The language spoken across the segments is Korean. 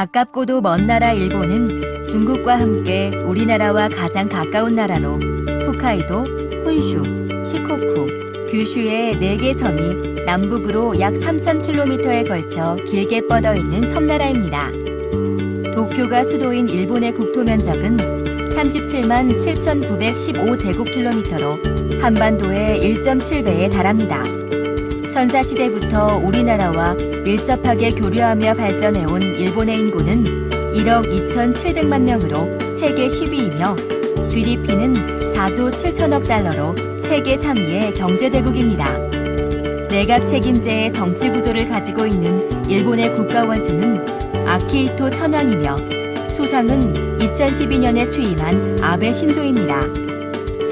가깝고도 먼 나라 일본은 중국과 함께 우리나라와 가장 가까운 나라로 홋카이도, 혼슈, 시코쿠, 규슈의 4개 섬이 남북으로 약 3,000km에 걸쳐 길게 뻗어 있는 섬나라입니다. 도쿄가 수도인 일본의 국토 면적은 37만 7,915제곱킬로미터로 한반도의 1.7배에 달합니다. 선사시대부터 우리나라와 밀접하게 교류하며 발전해온 일본의 인구는 1억 2,700만 명으로 세계 10위이며 GDP는 4조 7천억 달러로 세계 3위의 경제대국입니다. 내각 책임제의 정치 구조를 가지고 있는 일본의 국가 원수는 아키히토 천황이며 수상은 2012년에 취임한 아베 신조입니다.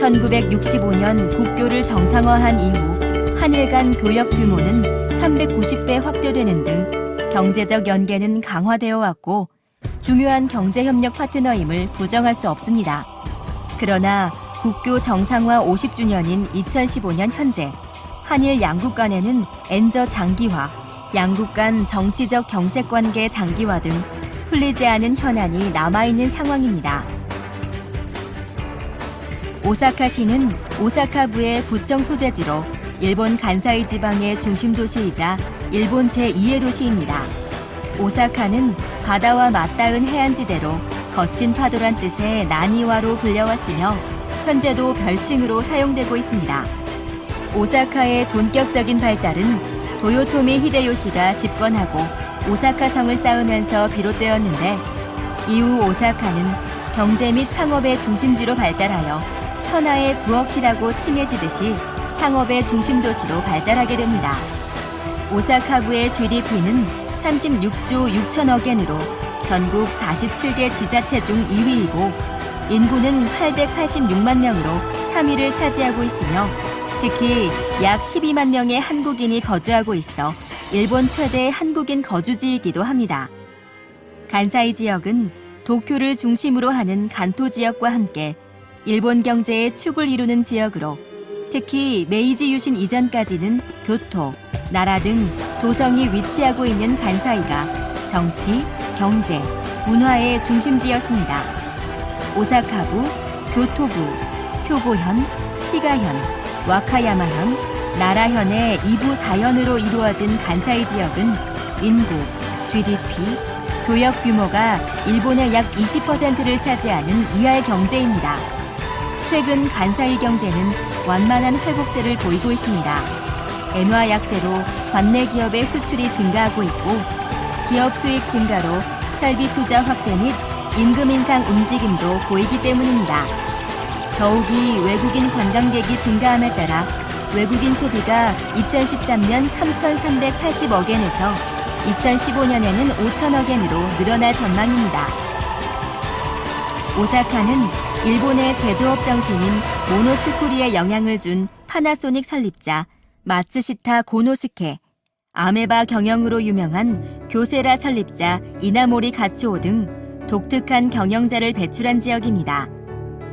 1965년 국교를 정상화한 이후 한일 간 교역 규모는 390배 확대되는 등 경제적 연계는 강화되어 왔고 중요한 경제협력 파트너임을 부정할 수 없습니다. 그러나 국교 정상화 50주년인 2015년 현재 한일 양국 간에는 엔저 장기화, 양국 간 정치적 경색관계 장기화 등 풀리지 않은 현안이 남아있는 상황입니다. 오사카시는 오사카부의 부청 소재지로 일본 간사이 지방의 중심 도시이자 일본 제2의 도시입니다. 오사카는 바다와 맞닿은 해안지대로 거친 파도란 뜻의 나니와로 불려왔으며 현재도 별칭으로 사용되고 있습니다. 오사카의 본격적인 발달은 도요토미 히데요시가 집권하고 오사카성을 쌓으면서 비롯되었는데 이후 오사카는 경제 및 상업의 중심지로 발달하여 천하의 부엌이라고 칭해지듯이 상업의 중심 도시로 발달하게 됩니다. 오사카부의 GDP는 36조 6천억 엔으로 전국 47개 지자체 중 2위이고 인구는 886만 명으로 3위를 차지하고 있으며 특히 약 12만 명의 한국인이 거주하고 있어 일본 최대 한국인 거주지이기도 합니다. 간사이 지역은 도쿄를 중심으로 하는 간토 지역과 함께 일본 경제의 축을 이루는 지역으로 특히 메이지 유신 이전까지는 교토, 나라 등 도성이 위치하고 있는 간사이가 정치, 경제, 문화의 중심지였습니다. 오사카부, 교토부, 효고현, 시가현, 와카야마현, 나라현의 2부 4현으로 이루어진 간사이 지역은 인구, GDP, 교역 규모가 일본의 약 20%를 차지하는 2할 경제입니다. 최근 간사이 경제는 완만한 회복세를 보이고 있습니다. 엔화 약세로 관내 기업의 수출이 증가하고 있고 기업 수익 증가로 설비 투자 확대 및 임금 인상 움직임도 보이기 때문입니다. 더욱이 외국인 관광객이 증가함에 따라 외국인 소비가 2013년 3,380억 엔에서 2015년에는 5천억 엔으로 늘어날 전망입니다. 오사카는 일본의 제조업 정신인 모노츠쿠리에 영향을 준 파나소닉 설립자 마츠시타 고노스케, 아메바 경영으로 유명한 교세라 설립자 이나모리 가츠오 등 독특한 경영자를 배출한 지역입니다.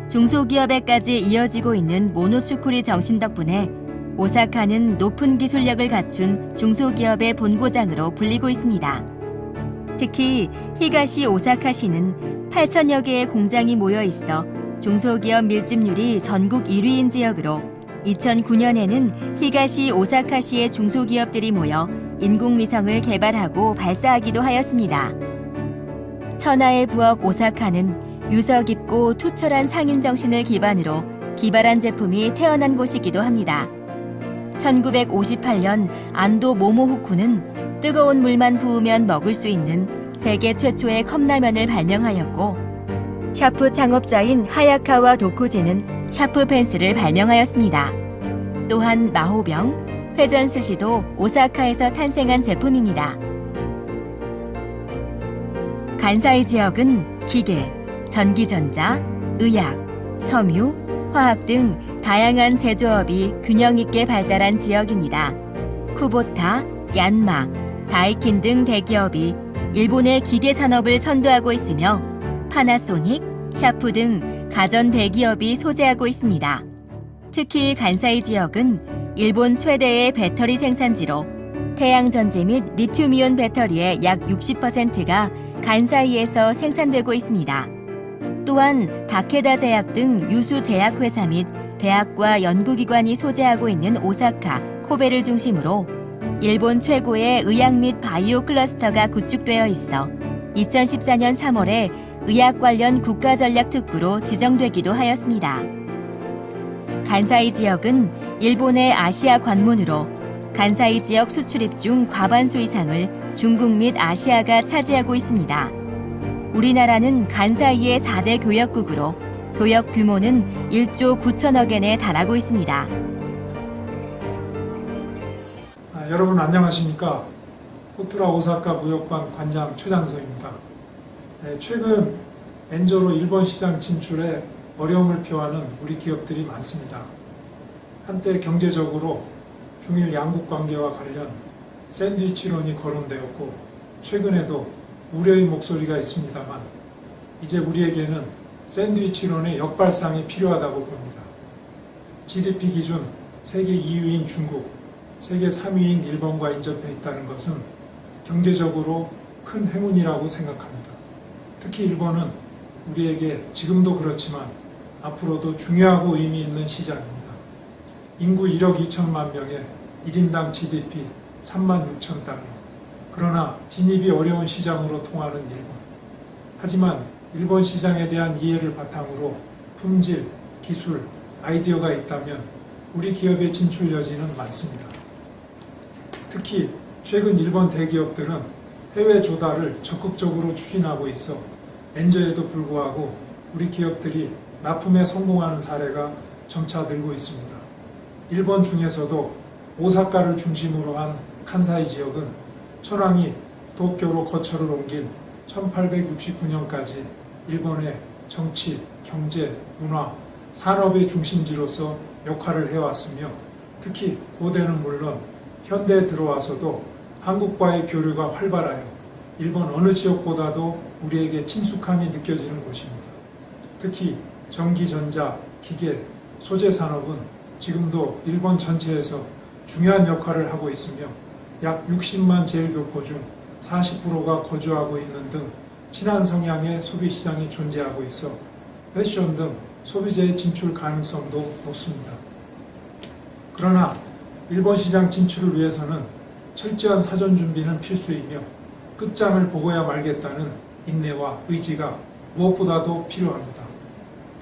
중소기업에까지 이어지고 있는 모노츠쿠리 정신 덕분에 오사카는 높은 기술력을 갖춘 중소기업의 본고장으로 불리고 있습니다. 특히 히가시 오사카시는 8천여 개의 공장이 모여 있어 중소기업 밀집률이 전국 1위인 지역으로 2009년에는 히가시 오사카시의 중소기업들이 모여 인공위성을 개발하고 발사하기도 하였습니다. 천하의 부엌 오사카는 유서 깊고 투철한 상인 정신을 기반으로 기발한 제품이 태어난 곳이기도 합니다. 1958년 안도 모모후쿠는 뜨거운 물만 부으면 먹을 수 있는 세계 최초의 컵라면을 발명하였고 샤프 창업자인 하야카와 도쿠지는 샤프 펜스를 발명하였습니다. 또한 마호병, 회전 스시도 오사카에서 탄생한 제품입니다. 간사이 지역은 기계, 전기전자, 의약, 섬유, 화학 등 다양한 제조업이 균형 있게 발달한 지역입니다. 쿠보타, 얀마, 다이킨 등 대기업이 일본의 기계 산업을 선도하고 있으며 파나소닉, 샤프 등 가전 대기업이 소재하고 있습니다. 특히 간사이 지역은 일본 최대의 배터리 생산지로 태양전지 및 리튬이온 배터리의 약 60%가 간사이에서 생산되고 있습니다. 또한 다케다 제약 등 유수 제약회사 및 대학과 연구기관이 소재하고 있는 오사카, 코베를 중심으로 일본 최고의 의학 및 바이오 클러스터가 구축되어 있어 2014년 3월에 의학 관련 국가전략특구로 지정되기도 하였습니다. 간사이 지역은 일본의 아시아 관문으로 간사이 지역 수출입 중 과반수 이상을 중국 및 아시아가 차지하고 있습니다. 우리나라는 간사이의 4대 교역국으로 교역 규모는 1조 9천억 엔에 달하고 있습니다. 여러분 안녕하십니까? 코트라 오사카 무역관 관장 최장서입니다. 최근 엔저로 일본 시장 진출에 어려움을 표하는 우리 기업들이 많습니다. 한때 경제적으로 중일 양국 관계와 관련 샌드위치론이 거론되었고 최근에도 우려의 목소리가 있습니다만 이제 우리에게는 샌드위치론의 역발상이 필요하다고 봅니다. GDP 기준 세계 2위인 중국, 세계 3위인 일본과 인접해 있다는 것은 경제적으로 큰 행운이라고 생각합니다. 특히 일본은 우리에게 지금도 그렇지만 앞으로도 중요하고 의미 있는 시장입니다. 인구 1억 2천만 명에 1인당 GDP 3만 6천 달러. 그러나 진입이 어려운 시장으로 통하는 일본. 하지만 일본 시장에 대한 이해를 바탕으로 품질, 기술, 아이디어가 있다면 우리 기업의 진출 여지는 많습니다. 특히 최근 일본 대기업들은 해외 조달을 적극적으로 추진하고 있어 엔저에도 불구하고 우리 기업들이 납품에 성공하는 사례가 점차 늘고 있습니다. 일본 중에서도 오사카를 중심으로 한 칸사이 지역은 천황이 도쿄로 거처를 옮긴 1869년까지 일본의 정치, 경제, 문화, 산업의 중심지로서 역할을 해왔으며 특히 고대는 물론 현대에 들어와서도 한국과의 교류가 활발하여 일본 어느 지역보다도 우리에게 친숙함이 느껴지는 곳입니다. 특히 전기, 전자, 기계, 소재 산업은 지금도 일본 전체에서 중요한 역할을 하고 있으며 약 60만 제일교포 중 40%가 거주하고 있는 등 친한 성향의 소비시장이 존재하고 있어 패션 등 소비재의 진출 가능성도 높습니다. 그러나 일본 시장 진출을 위해서는 철저한 사전 준비는 필수이며 끝장을 보고야 말겠다는 인내와 의지가 무엇보다도 필요합니다.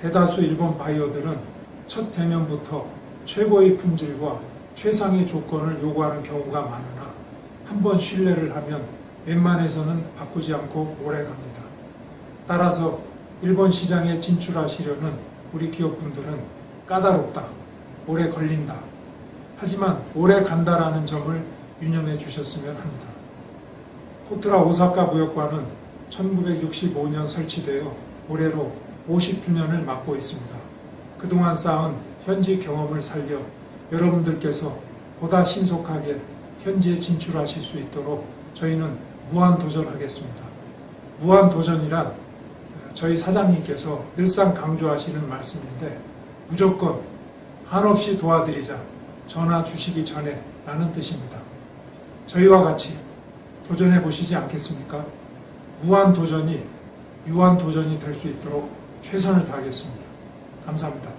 대다수 일본 바이어들은 첫 대면부터 최고의 품질과 최상의 조건을 요구하는 경우가 많으나 한번 신뢰를 하면 웬만해서는 바꾸지 않고 오래갑니다. 따라서 일본 시장에 진출하시려는 우리 기업분들은 까다롭다, 오래 걸린다. 하지만 오래 간다라는 점을 유념해 주셨으면 합니다. 코트라 오사카 무역관은 1965년 설치되어 올해로 50주년을 맞고 있습니다. 그동안 쌓은 현지 경험을 살려 여러분들께서 보다 신속하게 현지에 진출하실 수 있도록 저희는 무한도전하겠습니다. 무한도전이란 저희 사장님께서 늘상 강조하시는 말씀인데 무조건 한없이 도와드리자 전화 주시기 전에 라는 뜻입니다. 저희와 같이 도전해 보시지 않겠습니까? 무한도전이 유한도전이 될 수 있도록 최선을 다하겠습니다. 감사합니다.